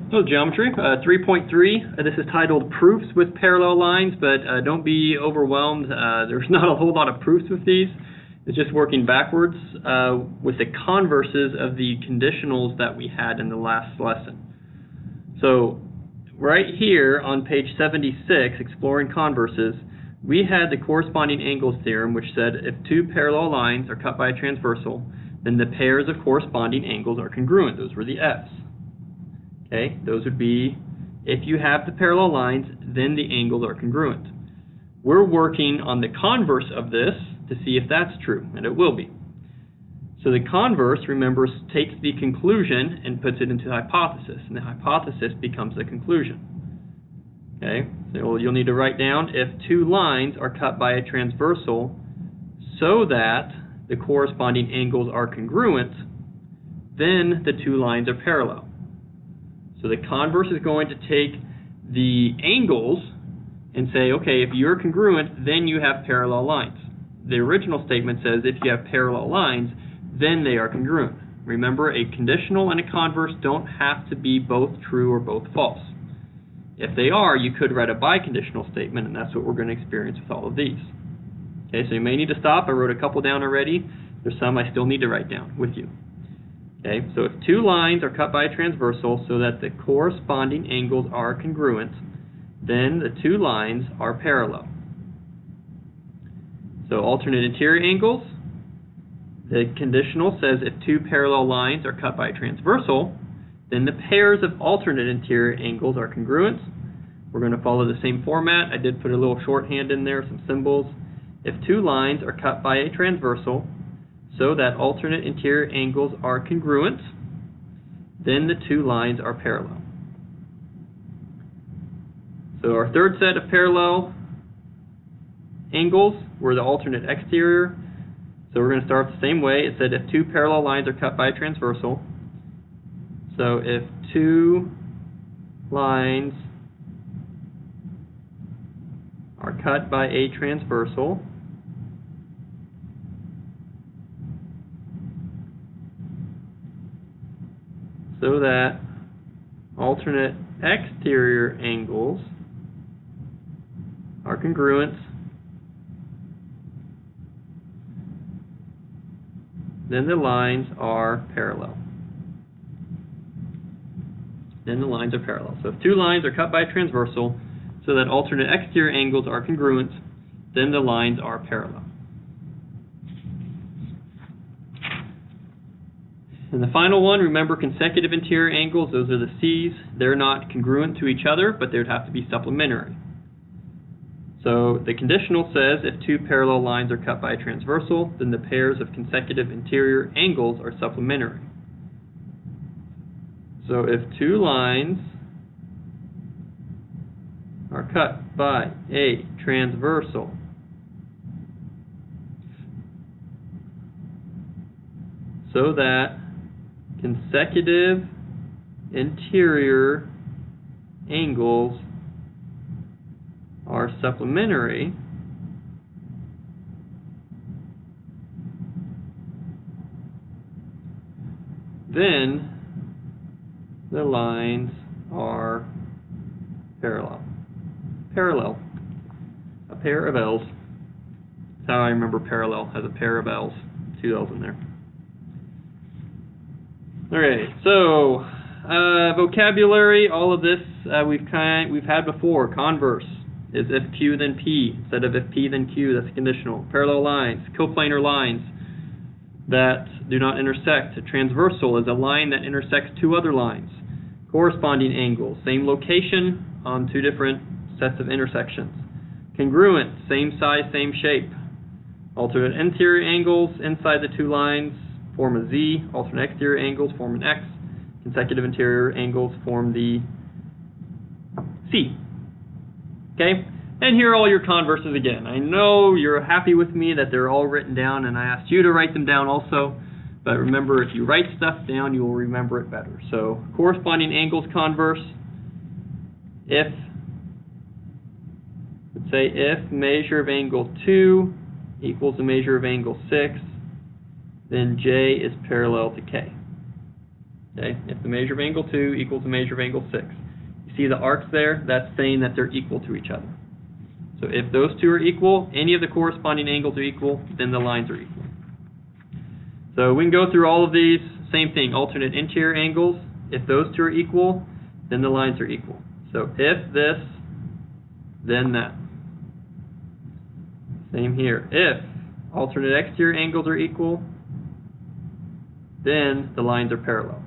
So geometry, 3.3, this is titled Proofs with Parallel Lines, but don't be overwhelmed. There's not a whole lot of proofs with these. It's just working backwards with the converses of the conditionals that we had in the last lesson. So right here on page 76, Exploring Converses, we had the corresponding angles theorem, which said if two parallel lines are cut by a transversal, then the pairs of corresponding angles are congruent. Those were the F's. Okay, those would be, if you have the parallel lines, then the angles are congruent. We're working on the converse of this to see if that's true, and it will be. So the converse, remember, takes the conclusion and puts it into the hypothesis, and the hypothesis becomes the conclusion. Okay, so you'll need to write down if two lines are cut by a transversal so that the corresponding angles are congruent, then the two lines are parallel. So the converse is going to take the angles and say, okay, if you're congruent, then you have parallel lines. The original statement says if you have parallel lines, then they are congruent. Remember, a conditional and a converse don't have to be both true or both false. If they are, you could write a biconditional statement, and that's what we're going to experience with all of these. Okay, so you may need to stop. I wrote a couple down already. There's some I still need to write down with you. Okay, so if two lines are cut by a transversal so that the corresponding angles are congruent, then the two lines are parallel. So alternate interior angles, the conditional says if two parallel lines are cut by a transversal, then the pairs of alternate interior angles are congruent. We're going to follow the same format. I did put a little shorthand in there, some symbols. If two lines are cut by a transversal so that alternate interior angles are congruent, then the two lines are parallel. So our third set of parallel angles were the alternate exterior. So we're going to start the same way. It said if two parallel lines are cut by a transversal. So if two lines are cut by a transversal, so that alternate exterior angles are congruent, then the lines are parallel. Then the lines are parallel. So if two lines are cut by a transversal so that alternate exterior angles are congruent, then the lines are parallel. And the final one, remember consecutive interior angles, those are the C's. They're not congruent to each other, but they would have to be supplementary. So the conditional says if two parallel lines are cut by a transversal, then the pairs of consecutive interior angles are supplementary. So if two lines are cut by a transversal, so that consecutive interior angles are supplementary, then the lines are parallel. Parallel. A pair of L's. That's how I remember parallel, has a pair of L's. Two L's in there. Alright, so vocabulary, all of this we've had before. Converse is if Q then P, instead of if P then Q, that's conditional. Parallel lines, coplanar lines that do not intersect. A transversal is a line that intersects two other lines. Corresponding angles, same location on two different sets of intersections. Congruent, same size, same shape. Alternate interior angles inside the two lines form a Z. Alternate exterior angles form an X. Consecutive interior angles form the C. Okay? And here are all your converses again. I know you're happy with me that they're all written down, and I asked you to write them down also. But remember, if you write stuff down, you will remember it better. So, corresponding angles converse. If, let's say, if measure of angle 2 equals the measure of angle 6, then J is parallel to K. Okay, if the measure of angle 2 equals the measure of angle 6. You see the arcs there? That's saying that they're equal to each other. So if those two are equal, any of the corresponding angles are equal, then the lines are equal. So we can go through all of these. Same thing, alternate interior angles. If those two are equal, then the lines are equal. So if this, then that. Same here. If alternate exterior angles are equal, then the lines are parallel.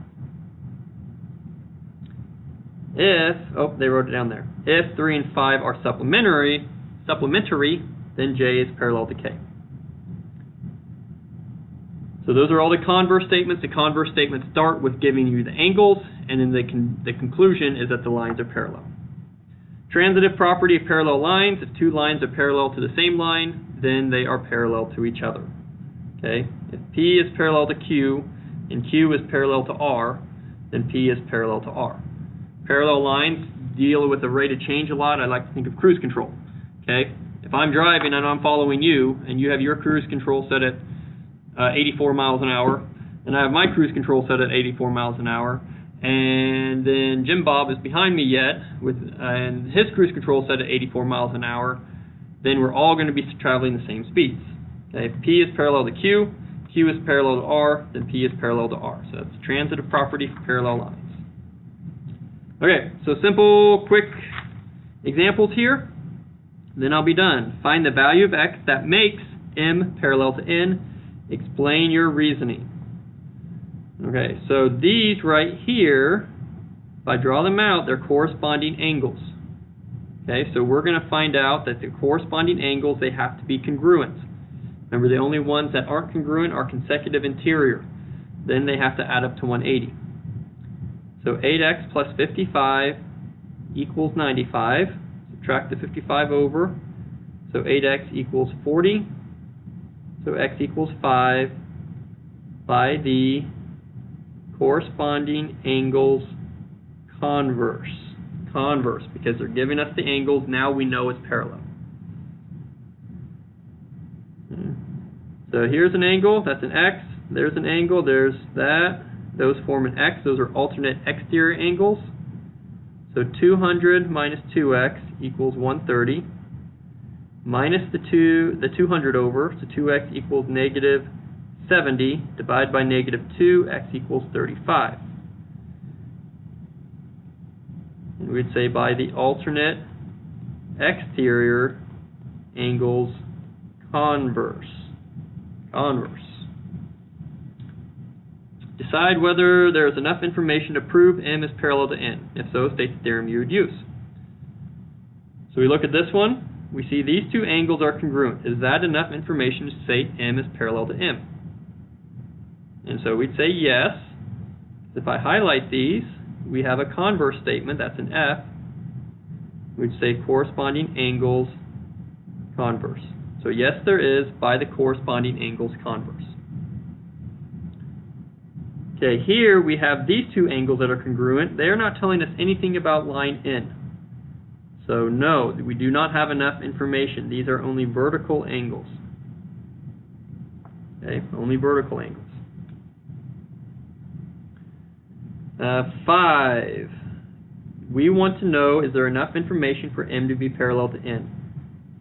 If, oh, they wrote it down there. If 3 and 5 are supplementary, then J is parallel to K. So those are all the converse statements. The converse statements start with giving you the angles, and then the conclusion is that the lines are parallel. Transitive property of parallel lines. If two lines are parallel to the same line, then they are parallel to each other. Okay? If P is parallel to Q, and Q is parallel to R, then P is parallel to R. Parallel lines deal with the rate of change a lot. I like to think of cruise control. Okay? If I'm driving and I'm following you, and you have your cruise control set at 84 miles an hour, and I have my cruise control set at 84 miles an hour, and then Jim Bob is behind me and his cruise control set at 84 miles an hour, then we're all going to be traveling the same speeds. Okay? If P is parallel to Q, Q is parallel to R, then P is parallel to R. So that's transitive property for parallel lines. Okay, so simple, quick examples here. Then I'll be done. Find the value of x that makes M parallel to N. Explain your reasoning. Okay, so these right here, if I draw them out, they're corresponding angles. Okay, so we're going to find out that the corresponding angles, they have to be congruent. Remember, the only ones that aren't congruent are consecutive interior. Then they have to add up to 180. So 8x plus 55 equals 95. Subtract the 55 over. So 8x equals 40. So x equals 5 by the corresponding angles converse. Converse, because they're giving us the angles, now we know it's parallel. So here's an angle, that's an x. There's an angle, there's that. Those form an x. Those are alternate exterior angles. So 200 minus 2x equals 130. Minus the 200 over, so 2x equals negative 70. Divide by negative 2, x equals 35. And we'd say by the alternate exterior angles converse. Converse. Decide whether there is enough information to prove M is parallel to N. If so, state the theorem you would use. So we look at this one. We see these two angles are congruent. Is that enough information to say M is parallel to M? And so we'd say yes. If I highlight these, we have a converse statement. That's an F. We'd say corresponding angles converse. So yes, there is by the corresponding angles converse. Okay, here we have these two angles that are congruent. They are not telling us anything about line N. So no, we do not have enough information. These are only vertical angles. Okay, only vertical angles. 5. We want to know, is there enough information for M to be parallel to N?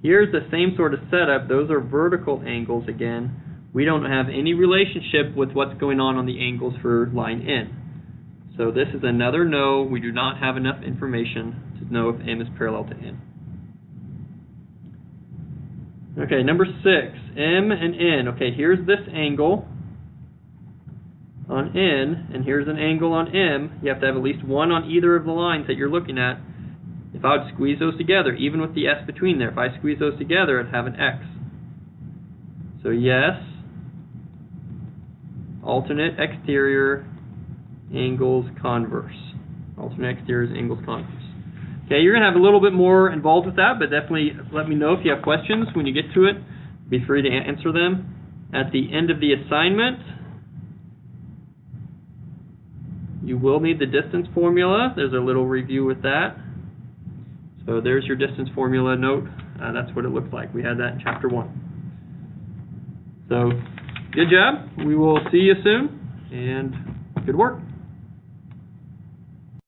Here's the same sort of setup. Those are vertical angles again. We don't have any relationship with what's going on the angles for line N. So this is another no. We do not have enough information to know if M is parallel to N. Okay, number 6, M and N. Okay, here's this angle on N, and here's an angle on M. You have to have at least one on either of the lines that you're looking at. If I would squeeze those together, even with the S between there, if I squeeze those together, I'd have an X. So yes, alternate exterior angles converse. Alternate exterior angles converse. Okay, you're going to have a little bit more involved with that, but definitely let me know if you have questions when you get to it. Be free to answer them. At the end of the assignment, you will need the distance formula. There's a little review with that. So there's your distance formula note. That's what it looks like. We had that in Chapter 1. So, good job. We will see you soon, and good work.